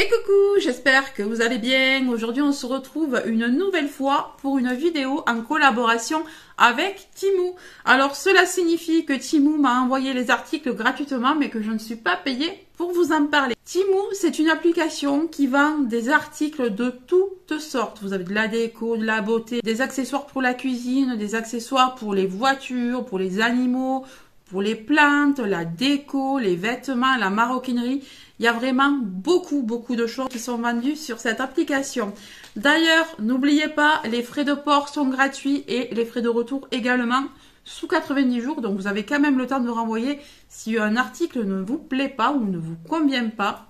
Et coucou, j'espère que vous allez bien. Aujourd'hui, on se retrouve une nouvelle fois pour une vidéo en collaboration avec Temu. Alors, cela signifie que Temu m'a envoyé les articles gratuitement, mais que je ne suis pas payée pour vous en parler. Temu, c'est une application qui vend des articles de toutes sortes. Vous avez de la déco, de la beauté, des accessoires pour la cuisine, des accessoires pour les voitures, pour les animaux, pour les plantes, la déco, les vêtements, la maroquinerie. Il y a vraiment beaucoup de choses qui sont vendues sur cette application. D'ailleurs, n'oubliez pas, les frais de port sont gratuits et les frais de retour également sous 90 jours. Donc, vous avez quand même le temps de renvoyer si un article ne vous plaît pas ou ne vous convient pas.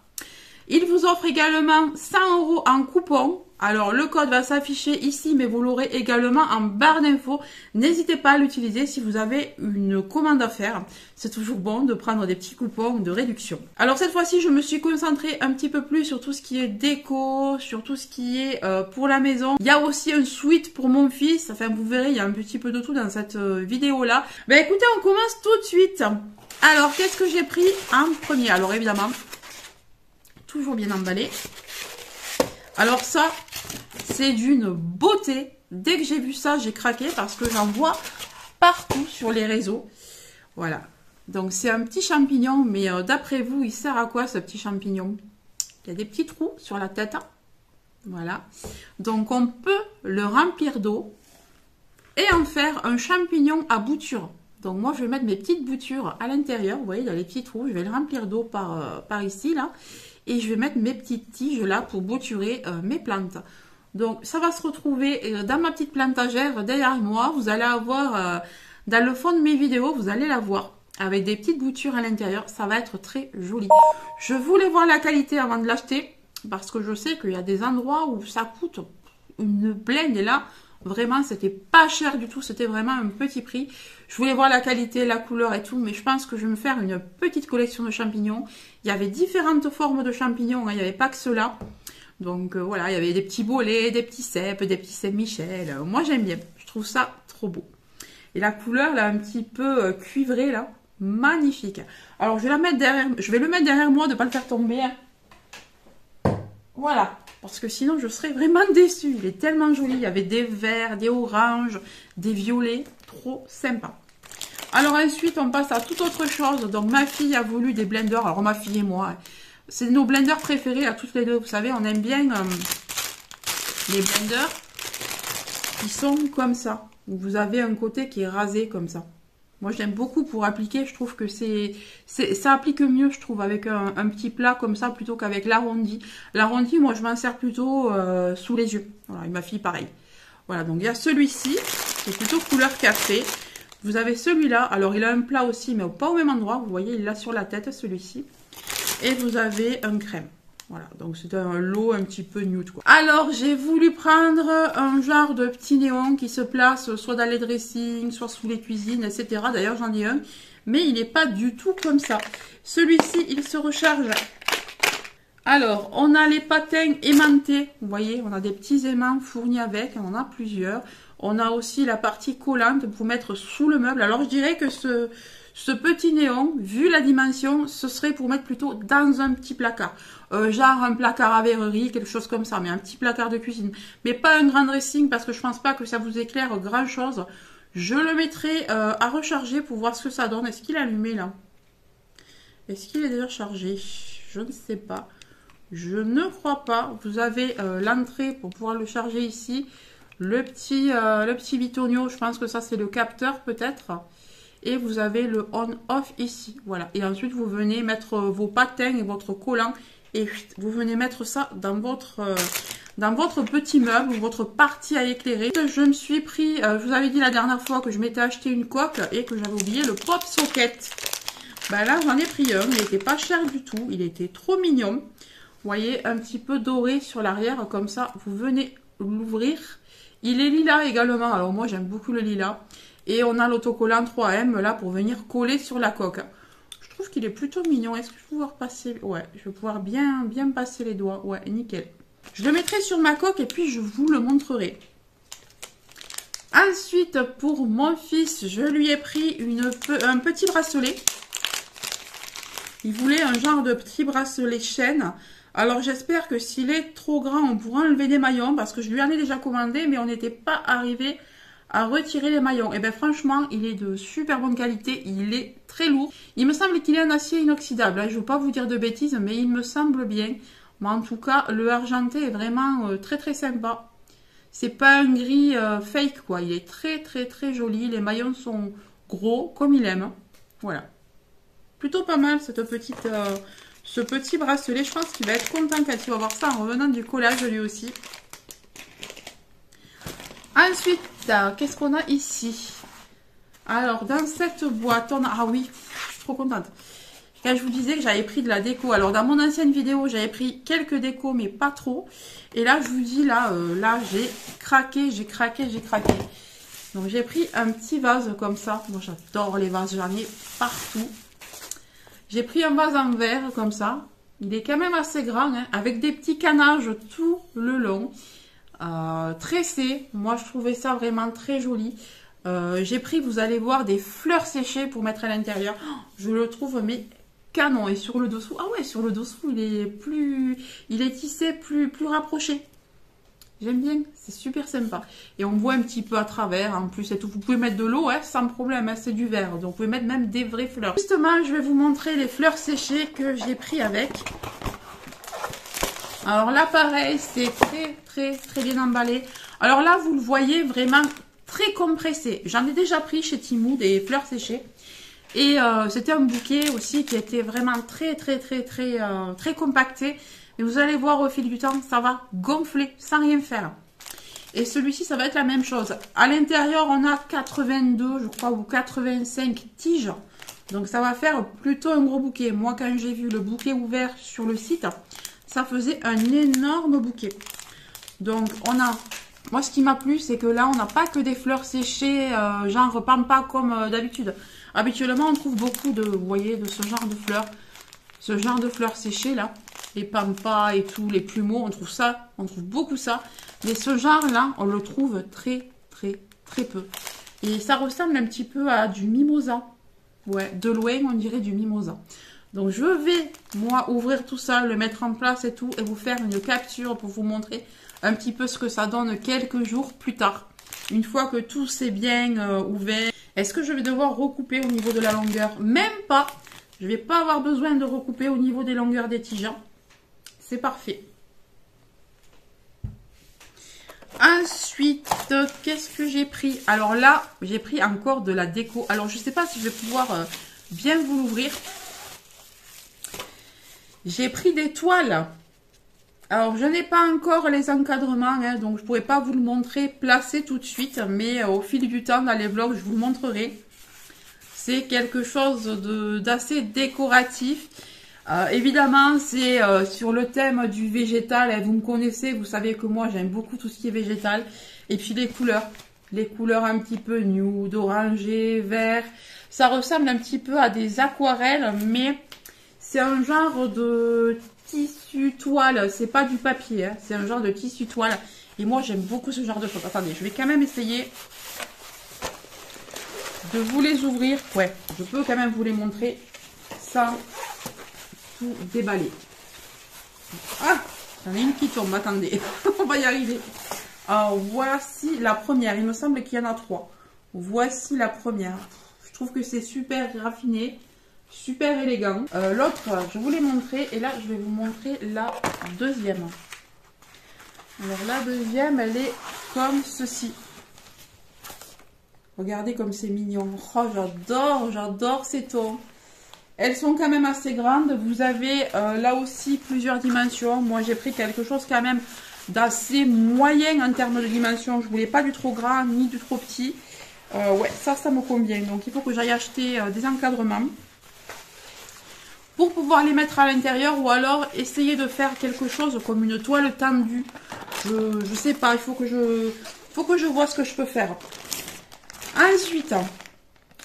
Il vous offre également 100 € en coupon. Alors, le code va s'afficher ici, mais vous l'aurez également en barre d'infos. N'hésitez pas à l'utiliser si vous avez une commande à faire. C'est toujours bon de prendre des petits coupons de réduction. Alors, cette fois-ci, je me suis concentrée un petit peu plus sur tout ce qui est déco, sur tout ce qui est pour la maison. Il y a aussi un suite pour mon fils. Enfin, vous verrez, il y a un petit peu de tout dans cette vidéo-là. Ben, écoutez, on commence tout de suite. Alors, qu'est-ce que j'ai pris en premier? Alors, évidemment, toujours bien emballé. Alors ça, c'est d'une beauté. Dès que j'ai vu ça, j'ai craqué parce que j'en vois partout sur les réseaux. Voilà. Donc c'est un petit champignon, mais d'après vous, il sert à quoi ce petit champignon? Il y a des petits trous sur la tête. Voilà. Donc on peut le remplir d'eau et en faire un champignon à boutures. Donc moi, je vais mettre mes petites boutures à l'intérieur. Vous voyez, il y a les petits trous. Je vais le remplir d'eau par ici, là. Et je vais mettre mes petites tiges là pour bouturer mes plantes. Donc ça va se retrouver dans ma petite plantagère derrière moi. Vous allez avoir dans le fond de mes vidéos, vous allez la voir avec des petites boutures à l'intérieur. Ça va être très joli. Je voulais voir la qualité avant de l'acheter parce que je sais qu'il y a des endroits où ça coûte une blinde. Et là, vraiment, c'était pas cher du tout. C'était vraiment un petit prix. Je voulais voir la qualité, la couleur et tout. Mais je pense que je vais me faire une petite collection de champignons. Il y avait différentes formes de champignons. Hein. Il n'y avait pas que ceux-là. Donc voilà, il y avait des petits bolets, des petits cèpes, des petits Saint-Michel. Moi, j'aime bien. Je trouve ça trop beau. Et la couleur, là, un petit peu cuivrée, là. Magnifique. Alors, je vais la mettre derrière. Je vais le mettre derrière moi de ne pas le faire tomber. Hein. Voilà. Parce que sinon, je serais vraiment déçue. Il est tellement joli. Il y avait des verts, des oranges, des violets. Trop sympa. Alors ensuite, on passe à toute autre chose. Donc, ma fille a voulu des blenders. Alors, ma fille et moi, c'est nos blenders préférés à toutes les deux. Vous savez, on aime bien les blenders qui sont comme ça. Vous avez un côté qui est rasé comme ça. Moi, j'aime beaucoup pour appliquer. Je trouve que ça applique mieux, je trouve, avec un petit plat comme ça, plutôt qu'avec l'arrondi. L'arrondi, moi, je m'en sers plutôt sous les yeux. Voilà, et ma fille, pareil. Voilà, donc il y a celui-ci, qui est plutôt couleur café. Vous avez celui-là. Alors, il a un plat aussi, mais pas au même endroit. Vous voyez, il l'a sur la tête, celui-ci. Et vous avez un crème. Voilà, donc c'est un lot un petit peu nude, quoi. Alors, j'ai voulu prendre un genre de petit néon qui se place soit dans les dressings, soit sous les cuisines, etc. D'ailleurs, j'en ai un, mais il n'est pas du tout comme ça. Celui-ci, il se recharge. Alors, on a les patins aimantés. Vous voyez, on a des petits aimants fournis avec, on en a plusieurs. On a aussi la partie collante pour mettre sous le meuble. Alors, je dirais que ce petit néon, vu la dimension, ce serait pour mettre plutôt dans un petit placard. Genre un placard à verrerie, quelque chose comme ça, mais un petit placard de cuisine. Mais pas un grand dressing parce que je pense pas que ça vous éclaire grand chose. Je le mettrai à recharger pour voir ce que ça donne. Est-ce qu'il est allumé là? Est-ce qu'il est déjà chargé? Je ne sais pas. Je ne crois pas. Vous avez l'entrée pour pouvoir le charger ici. Le petit bitonio, je pense que ça c'est le capteur peut-être. Et vous avez le on-off ici. Voilà. Et ensuite, vous venez mettre vos patins et votre collant. Et vous venez mettre ça dans votre petit meuble ou votre partie à éclairer. Je me suis pris, je vous avais dit la dernière fois que je m'étais acheté une coque et que j'avais oublié le pop socket. Ben là, j'en ai pris un. Il n'était pas cher du tout. Il était trop mignon. Vous voyez, un petit peu doré sur l'arrière. Comme ça, vous venez l'ouvrir. Il est lilas également. Alors moi, j'aime beaucoup le lilas. Et on a l'autocollant 3M là pour venir coller sur la coque. Je trouve qu'il est plutôt mignon. Est-ce que je vais pouvoir passer? Ouais, je vais pouvoir bien passer les doigts. Ouais, nickel. Je le mettrai sur ma coque et puis je vous le montrerai. Ensuite, pour mon fils, je lui ai pris un petit bracelet. Il voulait un genre de petit bracelet chaîne Alors j'espère que s'il est trop grand, on pourra enlever des maillons parce que je lui en ai déjà commandé, mais on n'était pas arrivé à retirer les maillons. Et bien franchement, il est de super bonne qualité, il est très lourd. Il me semble qu'il est en acier inoxydable, hein. Je ne veux pas vous dire de bêtises, mais il me semble bien. Mais en tout cas, le argenté est vraiment très très sympa. C'est pas un gris fake quoi, il est très très très joli. Les maillons sont gros comme il aime. Voilà. Plutôt pas mal cette petite... ce petit bracelet, je pense qu'il va être content quand il va voir ça en revenant du collage lui aussi. Ensuite, qu'est-ce qu'on a ici? Alors, dans cette boîte, on a... Ah oui, je suis trop contente. Quand je vous disais que j'avais pris de la déco. Alors, dans mon ancienne vidéo, j'avais pris quelques décos, mais pas trop. Et là, je vous dis, là, j'ai craqué. Donc, j'ai pris un petit vase comme ça. Moi, j'adore les vases, j'en ai partout. J'ai pris un vase en verre comme ça. Il est quand même assez grand, hein, avec des petits canages tout le long. Tressé. Moi, je trouvais ça vraiment très joli. J'ai pris, vous allez voir, des fleurs séchées pour mettre à l'intérieur. Je le trouve, mais canon. Et sur le dessous, ah ouais, sur le dessous, il est tissé plus rapproché. J'aime bien, c'est super sympa. Et on voit un petit peu à travers, en plus et tout. Vous pouvez mettre de l'eau, hein, sans problème, hein, c'est du verre. Donc vous pouvez mettre même des vraies fleurs. Justement, je vais vous montrer les fleurs séchées que j'ai pris avec. Alors là, pareil, c'est très bien emballé. Alors là, vous le voyez vraiment très compressé. J'en ai déjà pris chez Temu des fleurs séchées. Et c'était un bouquet aussi qui était vraiment très compacté. Et vous allez voir au fil du temps, ça va gonfler sans rien faire. Et celui-ci, ça va être la même chose. À l'intérieur, on a 82, je crois, ou 85 tiges. Donc, ça va faire plutôt un gros bouquet. Moi, quand j'ai vu le bouquet ouvert sur le site, ça faisait un énorme bouquet. Donc, on a... Moi, ce qui m'a plu, c'est que là, on n'a pas que des fleurs séchées, genre pampa comme d'habitude. Habituellement, on trouve beaucoup de, vous voyez, de ce genre de fleurs. Ce genre de fleurs séchées, là. Les pampas et tout, les plumeaux, on trouve beaucoup ça. Mais ce genre-là, on le trouve très peu. Et ça ressemble un petit peu à du mimosa. Ouais, de loin, on dirait du mimosa. Donc, je vais, moi, ouvrir tout ça, le mettre en place et tout, et vous faire une capture pour vous montrer un petit peu ce que ça donne quelques jours plus tard. Une fois que tout s'est bien ouvert. Est-ce que je vais devoir recouper au niveau de la longueur? Même pas. Je ne vais pas avoir besoin de recouper au niveau des longueurs des tiges. C'est parfait. Ensuite, qu'est-ce que j'ai pris? Alors là, j'ai pris encore de la déco. Alors, je ne sais pas si je vais pouvoir bien vous l'ouvrir. J'ai pris des toiles. Alors, je n'ai pas encore les encadrements, hein, donc je ne pourrais pas vous le montrer placé tout de suite. Mais au fil du temps, dans les vlogs, je vous le montrerai. C'est quelque chose d'assez décoratif. Évidemment, c'est sur le thème du végétal. Vous me connaissez, vous savez que moi, j'aime beaucoup tout ce qui est végétal. Et puis les couleurs un petit peu nude, orangé, vert. Ça ressemble un petit peu à des aquarelles, mais c'est un genre de tissu toile. C'est pas du papier, hein, c'est un genre de tissu toile. Et moi, j'aime beaucoup ce genre de choses. Attendez, je vais quand même essayer de vous les ouvrir. Ouais, je peux quand même vous les montrer sans tout déballer. Ah, j'en ai une qui tombe, attendez. On va y arriver. Alors, voici la première. Il me semble qu'il y en a 3. Voici la première. Je trouve que c'est super raffiné, super élégant. L'autre, je vous l'ai montré. Et là, je vais vous montrer la deuxième. Alors, la deuxième, elle est comme ceci. Regardez comme c'est mignon. Oh, j'adore ces tons. Elles sont quand même assez grandes. Vous avez là aussi plusieurs dimensions. Moi, j'ai pris quelque chose quand même d'assez moyen en termes de dimensions. Je ne voulais pas du trop grand ni du trop petit. Ouais, ça me convient. Donc, il faut que j'aille acheter des encadrements pour pouvoir les mettre à l'intérieur ou alors essayer de faire quelque chose comme une toile tendue. Je sais pas. Il faut que je vois ce que je peux faire. Ensuite,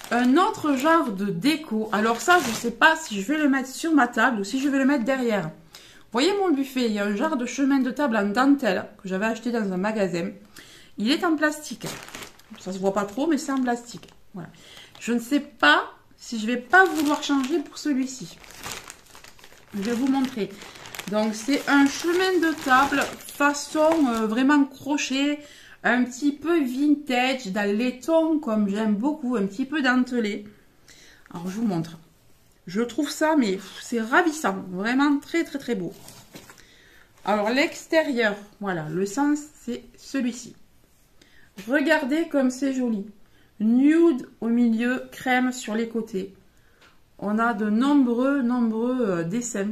un autre genre de déco. Alors ça, je ne sais pas si je vais le mettre sur ma table ou si je vais le mettre derrière. Vous voyez mon buffet, il y a un genre de chemin de table en dentelle que j'avais acheté dans un magasin. Il est en plastique. Ça se voit pas trop, mais c'est en plastique. Voilà. Je ne sais pas si je vais pas vouloir changer pour celui-ci. Je vais vous montrer. Donc c'est un chemin de table façon vraiment crochet, un petit peu vintage, dans les tons comme j'aime beaucoup, un petit peu dentelé. Alors je vous montre. Je trouve ça, mais c'est ravissant, vraiment très très très beau. Alors l'extérieur, voilà, le sens c'est celui-ci. Regardez comme c'est joli. Nude au milieu, crème sur les côtés. On a de nombreux dessins.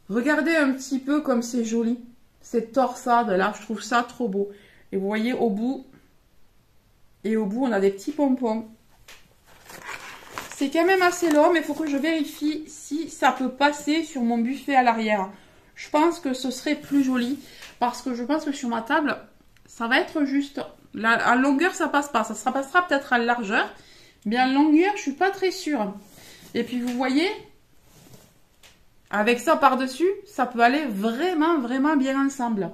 Regardez un petit peu comme c'est joli. Cette torsade là, je trouve ça trop beau. Et vous voyez au bout, on a des petits pompons. C'est quand même assez long, mais il faut que je vérifie si ça peut passer sur mon buffet à l'arrière. Je pense que ce serait plus joli, parce que je pense que sur ma table, ça va être juste. En longueur, ça passe pas. Ça passera peut-être en largeur, mais en longueur, je suis pas très sûre. Et puis, vous voyez, avec ça par-dessus, ça peut aller vraiment bien ensemble.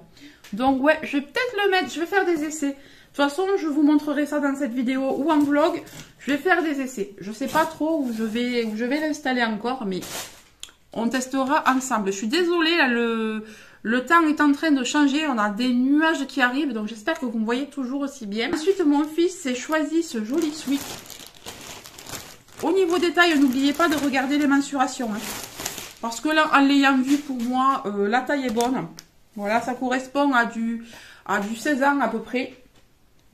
Donc, ouais, je vais peut-être le mettre. Je vais faire des essais. De toute façon, je vous montrerai ça dans cette vidéo ou en vlog. Je vais faire des essais. Je ne sais pas trop où je vais l'installer encore, mais on testera ensemble. Je suis désolée, là, le temps est en train de changer. On a des nuages qui arrivent, donc j'espère que vous me voyez toujours aussi bien. Ensuite, mon fils s'est choisi ce joli sweat. Au niveau des tailles, n'oubliez pas de regarder les mensurations. Hein. Parce que là, en l'ayant vu, pour moi, la taille est bonne. Voilà, ça correspond à du 16 ans à peu près.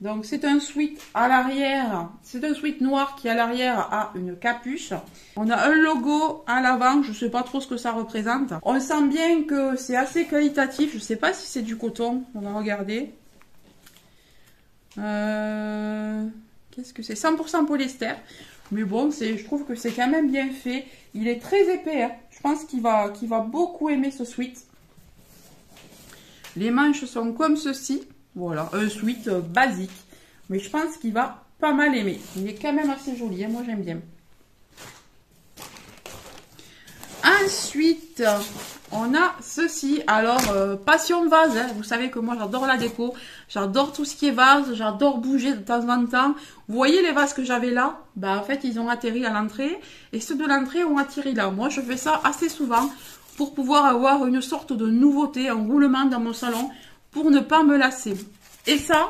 Donc c'est un sweat à l'arrière, c'est un sweat noir qui à l'arrière a une capuche. On a un logo à l'avant, je ne sais pas trop ce que ça représente. On sent bien que c'est assez qualitatif, je ne sais pas si c'est du coton, on va regarder. Qu'est-ce que c'est? 100% polyester, mais bon, je trouve que c'est quand même bien fait. Il est très épais, hein. Je pense qu'il va beaucoup aimer ce sweat. Les manches sont comme ceci. Voilà, un sweat basique. Mais je pense qu'il va pas mal aimer. Il est quand même assez joli, hein, moi j'aime bien. Ensuite, on a ceci. Alors, passion vase. Hein. Vous savez que moi j'adore la déco. J'adore tout ce qui est vase. J'adore bouger de temps en temps. Vous voyez les vases que j'avais là? Bah, en fait, ils ont atterri à l'entrée. Et ceux de l'entrée ont atterri là. Moi, je fais ça assez souvent pour pouvoir avoir une sorte de nouveauté, un roulement dans mon salon, pour ne pas me lasser. Et ça,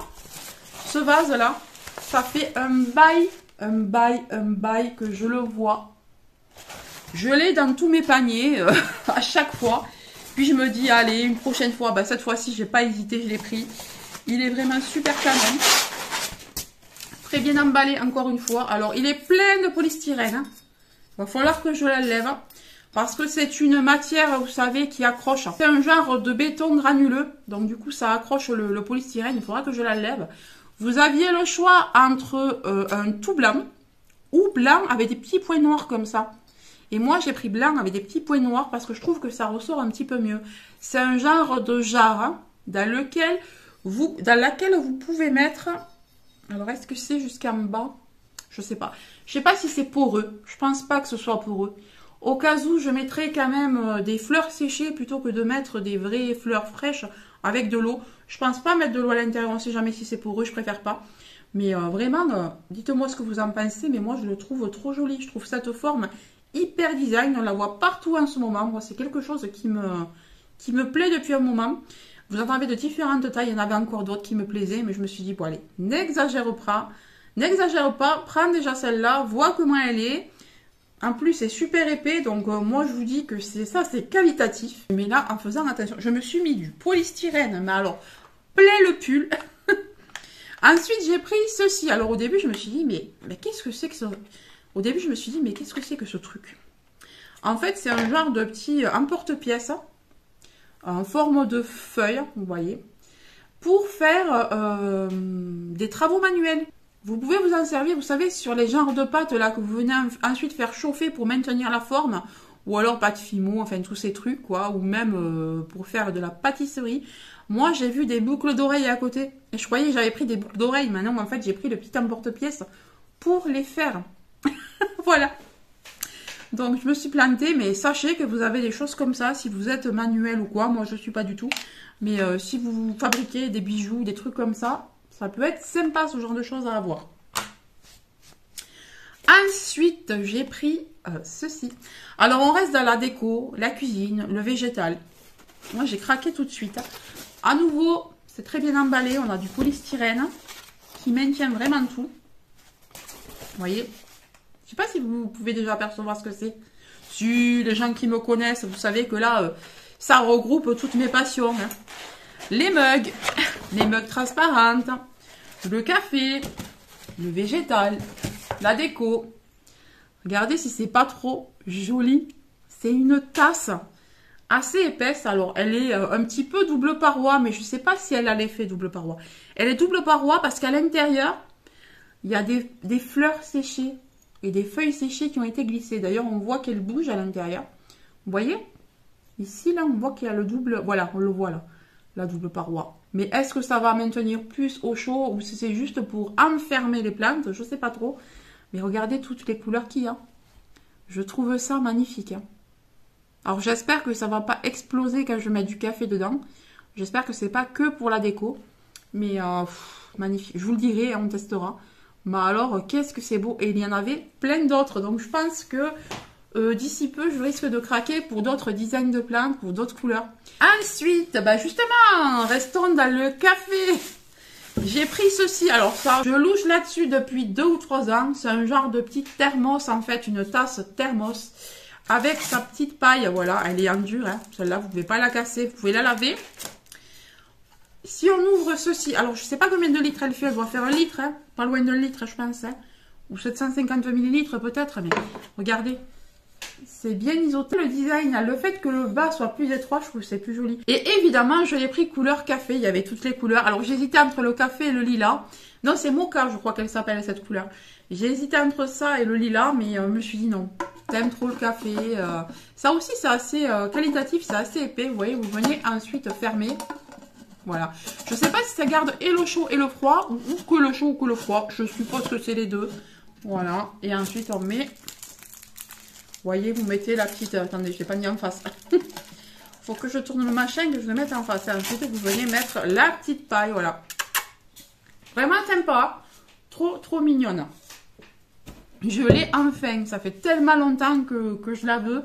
ce vase-là, ça fait un bail que je le vois. Je l'ai dans tous mes paniers, à chaque fois. Puis je me dis, allez, une prochaine fois, bah, cette fois-ci, j'ai pas hésité, je l'ai pris. Il est vraiment super canon. Très bien emballé, encore une fois. Alors, il est plein de polystyrène. Hein. Il va falloir que je l'enlève. Parce que c'est une matière, vous savez, qui accroche. C'est un genre de béton granuleux. Donc, du coup, ça accroche le polystyrène. Il faudra que je l'enlève. Vous aviez le choix entre un tout blanc ou blanc avec des petits points noirs comme ça. Et moi, j'ai pris blanc avec des petits points noirs parce que je trouve que ça ressort un petit peu mieux. C'est un genre de jarre hein, dans laquelle vous pouvez mettre... Alors, est-ce que c'est jusqu'en bas? Je sais pas. Je sais pas si c'est poreux. Je pense pas que ce soit poreux. Au cas où, je mettrai quand même des fleurs séchées plutôt que de mettre des vraies fleurs fraîches avec de l'eau. Je pense pas mettre de l'eau à l'intérieur, on sait jamais si c'est poreux, je préfère pas. Mais vraiment, dites-moi ce que vous en pensez, mais moi je le trouve trop joli. Je trouve cette forme hyper design, on la voit partout en ce moment. Moi, c'est quelque chose qui me plaît depuis un moment. Vous en avez de différentes tailles, il y en avait encore d'autres qui me plaisaient, mais je me suis dit, bon allez, n'exagère pas, prends déjà celle-là, vois comment elle est. En plus, c'est super épais, donc moi, je vous dis que c'est qualitatif. Mais là, en faisant attention, je me suis mis du polystyrène, mais alors, plein le pull. Ensuite, j'ai pris ceci. Alors, au début, je me suis dit, mais qu'est-ce que c'est que ça? Au début, je me suis dit, mais qu'est-ce que c'est que ce truc? En fait, c'est un genre de petit emporte-pièce, en forme de feuille, vous voyez, pour faire des travaux manuels. Vous pouvez vous en servir, vous savez, sur les genres de pâtes là que vous venez ensuite faire chauffer pour maintenir la forme, ou alors pâte fimo, enfin tous ces trucs quoi, ou même pour faire de la pâtisserie. Moi j'ai vu des boucles d'oreilles à côté, et je croyais que j'avais pris des boucles d'oreilles, maintenant en fait j'ai pris le petit emporte-pièce pour les faire. Voilà. Donc je me suis plantée, mais sachez que vous avez des choses comme ça, si vous êtes manuel ou quoi, moi je ne suis pas du tout, mais si vous fabriquez des bijoux, des trucs comme ça, ça peut être sympa ce genre de choses à avoir. Ensuite, j'ai pris ceci. Alors, on reste dans la déco, la cuisine, le végétal. Moi, j'ai craqué tout de suite. À nouveau, c'est très bien emballé. On a du polystyrène qui maintient vraiment tout. Vous voyez? Je sais pas si vous pouvez déjà apercevoir ce que c'est. Si les gens qui me connaissent, vous savez que là, ça regroupe toutes mes passions. Hein. Les mugs transparentes, le café, le végétal, la déco. Regardez si c'est pas trop joli. C'est une tasse assez épaisse. Alors, elle est un petit peu double paroi, mais je sais pas si elle a l'effet double paroi. Elle est double paroi parce qu'à l'intérieur, il y a des fleurs séchées et des feuilles séchées qui ont été glissées. D'ailleurs, on voit qu'elles bougent à l'intérieur. Vous voyez? Ici, là, on voit qu'il y a le double... Voilà, on le voit là, la double paroi. Mais est-ce que ça va maintenir plus au chaud ou si c'est juste pour enfermer les plantes? Je ne sais pas trop. Mais regardez toutes les couleurs qu'il y a. Je trouve ça magnifique. Hein. Alors, j'espère que ça ne va pas exploser quand je mets du café dedans. J'espère que c'est pas que pour la déco. Mais magnifique. Je vous le dirai, on testera. Mais alors, qu'est-ce que c'est beau. Et il y en avait plein d'autres. Donc, je pense que d'ici peu, je risque de craquer pour d'autres designs de plantes, pour d'autres couleurs. Ensuite, bah justement, restons dans le café. J'ai pris ceci. Alors ça, je louche là-dessus depuis 2 ou 3 ans. C'est un genre de petite thermos, en fait, une tasse thermos. Avec sa petite paille, voilà, elle est en dur. Hein. Celle-là, vous ne pouvez pas la casser, vous pouvez la laver. Si on ouvre ceci, alors je ne sais pas combien de litres elle fait, elle doit faire 1 litre, hein. Pas loin d'un litre, je pense. Hein. Ou 750 millilitres peut-être, mais regardez. C'est bien isoté le design, le fait que le bas soit plus étroit, je trouve que c'est plus joli. Et évidemment, je l'ai pris couleur café, il y avait toutes les couleurs. Alors j'hésitais entre le café et le lilas. Non, c'est Mocha, je crois qu'elle s'appelle cette couleur. J'ai hésité entre ça et le lilas, mais je me suis dit non, t'aimes trop le café. Ça aussi, c'est assez qualitatif, c'est assez épais. Vous voyez, vous venez ensuite fermer. Voilà. Je sais pas si ça garde et le chaud et le froid, ou que le chaud ou que le froid. Je suppose que c'est les deux. Voilà. Et ensuite, on met... Vous voyez, vous mettez la petite... Attendez, je ne l'ai pas mis en face. Faut que je tourne le machin et que je le mette en face. Et ensuite, vous venez mettre la petite paille, voilà. Vraiment sympa. Trop mignonne. Je l'ai enfin. Ça fait tellement longtemps que je la veux.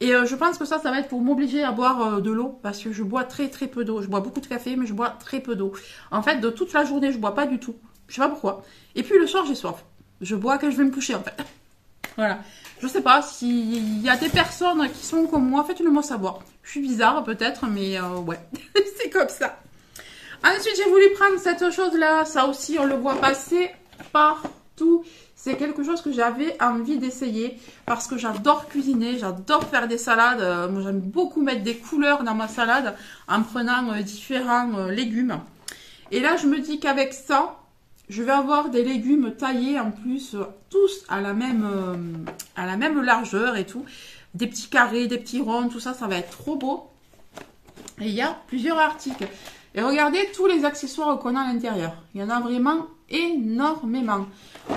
Et je pense que ça va être pour m'obliger à boire de l'eau. Parce que je bois très peu d'eau. Je bois beaucoup de café, mais je bois très peu d'eau. En fait, de toute la journée, je bois pas du tout. Je sais pas pourquoi. Et puis le soir, j'ai soif. Je bois quand je vais me coucher, en fait. Voilà. Je sais pas s'il y a des personnes qui sont comme moi. Faites-le moi savoir. Je suis bizarre peut-être, mais ouais. C'est comme ça. Ensuite, j'ai voulu prendre cette chose-là. Ça aussi, on le voit passer partout. C'est quelque chose que j'avais envie d'essayer. Parce que j'adore cuisiner. J'adore faire des salades. Moi, j'aime beaucoup mettre des couleurs dans ma salade. En prenant différents légumes. Et là, je me dis qu'avec ça... Je vais avoir des légumes taillés en plus, tous à la même largeur et tout. Des petits carrés, des petits ronds, tout ça, ça va être trop beau. Et il y a plusieurs articles. Et regardez tous les accessoires qu'on a à l'intérieur. Il y en a vraiment énormément.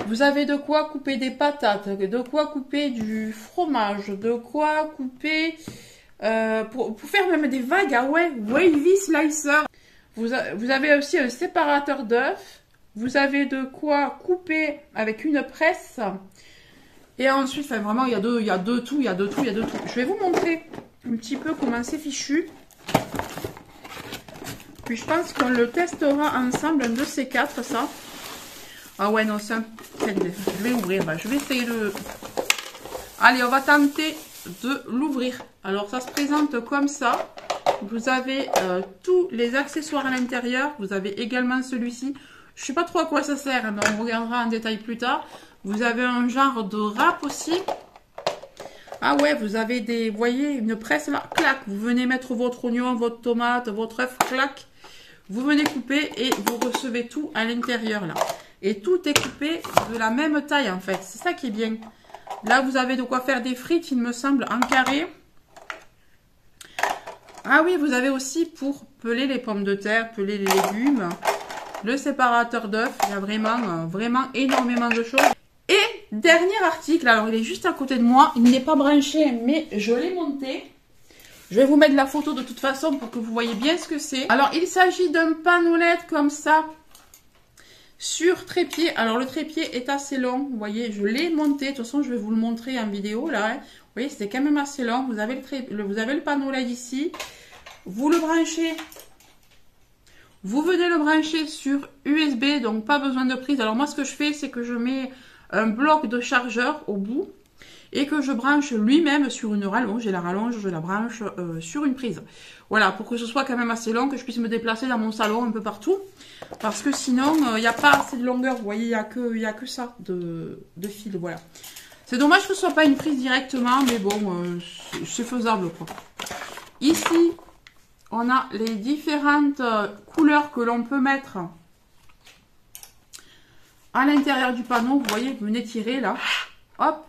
Vous avez de quoi couper des patates, de quoi couper du fromage, de quoi couper... pour faire même des vagues, ah ouais, wavy slicer. Vous avez aussi un séparateur d'œufs. Vous avez de quoi couper avec une presse. Et ensuite, enfin, vraiment, il y a de tout. Je vais vous montrer un petit peu comment c'est fichu. Puis je pense qu'on le testera ensemble, un de ces 4, ça. Ah ouais, non, c'est un... Je vais ouvrir, je vais essayer de... Allez, on va tenter de l'ouvrir. Alors, ça se présente comme ça. Vous avez tous les accessoires à l'intérieur. Vous avez également celui-ci. Je ne sais pas trop à quoi ça sert, mais on regardera en détail plus tard. Vous avez un genre de râpe aussi. Ah ouais, vous avez des, vous voyez, une presse là, clac. Vous venez mettre votre oignon, votre tomate, votre œuf, clac. Vous venez couper et vous recevez tout à l'intérieur là. Et tout est coupé de la même taille en fait. C'est ça qui est bien. Là, vous avez de quoi faire des frites, il me semble, en carré. Ah oui, vous avez aussi pour peler les pommes de terre, peler les légumes. Le séparateur d'œufs, il y a vraiment énormément de choses. Et dernier article, alors il est juste à côté de moi, il n'est pas branché, mais je l'ai monté. Je vais vous mettre la photo de toute façon pour que vous voyez bien ce que c'est. Alors il s'agit d'un panneau LED comme ça. sur trépied. Alors le trépied est assez long, vous voyez, je l'ai monté. De toute façon, je vais vous le montrer en vidéo là. Hein. Vous voyez, c'était quand même assez long. Vous avez vous avez le panneau là ici. Vous le branchez. Vous venez le brancher sur USB, donc pas besoin de prise. Alors moi, ce que je fais, c'est que je mets un bloc de chargeur au bout et que je branche lui-même sur une rallonge. Et la rallonge, je la branche sur une prise. Voilà, pour que ce soit quand même assez long, que je puisse me déplacer dans mon salon un peu partout. Parce que sinon, il n'y a pas assez de longueur. Vous voyez, il n'y a que ça de fil. Voilà. C'est dommage que ce soit pas une prise directement, mais bon, c'est faisable, quoi. Ici, on a les différentes couleurs que l'on peut mettre à l'intérieur du panneau. Vous voyez, vous venez tirer là, hop,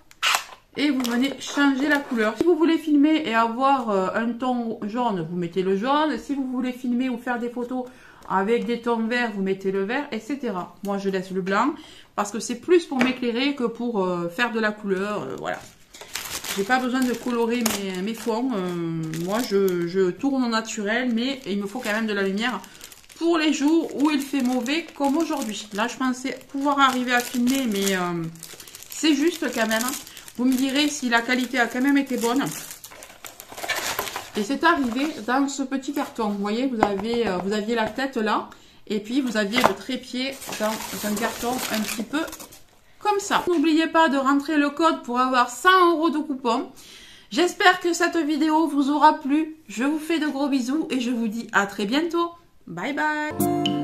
et vous venez changer la couleur. Si vous voulez filmer et avoir un ton jaune, vous mettez le jaune. Si vous voulez filmer ou faire des photos avec des tons verts, vous mettez le vert, etc. Moi, je laisse le blanc parce que c'est plus pour m'éclairer que pour faire de la couleur. Voilà. J'ai pas besoin de colorer mes fonds. Moi, je tourne au naturel, mais il me faut quand même de la lumière pour les jours où il fait mauvais, comme aujourd'hui. Là, je pensais pouvoir arriver à filmer, mais c'est juste quand même. Vous me direz si la qualité a quand même été bonne. Et c'est arrivé dans ce petit carton. Vous voyez, vous aviez la tête là, et puis vous aviez le trépied dans un carton un petit peu comme ça. N'oubliez pas de rentrer le code pour avoir 100 € de coupon. J'espère que cette vidéo vous aura plu. Je vous fais de gros bisous et je vous dis à très bientôt. Bye bye.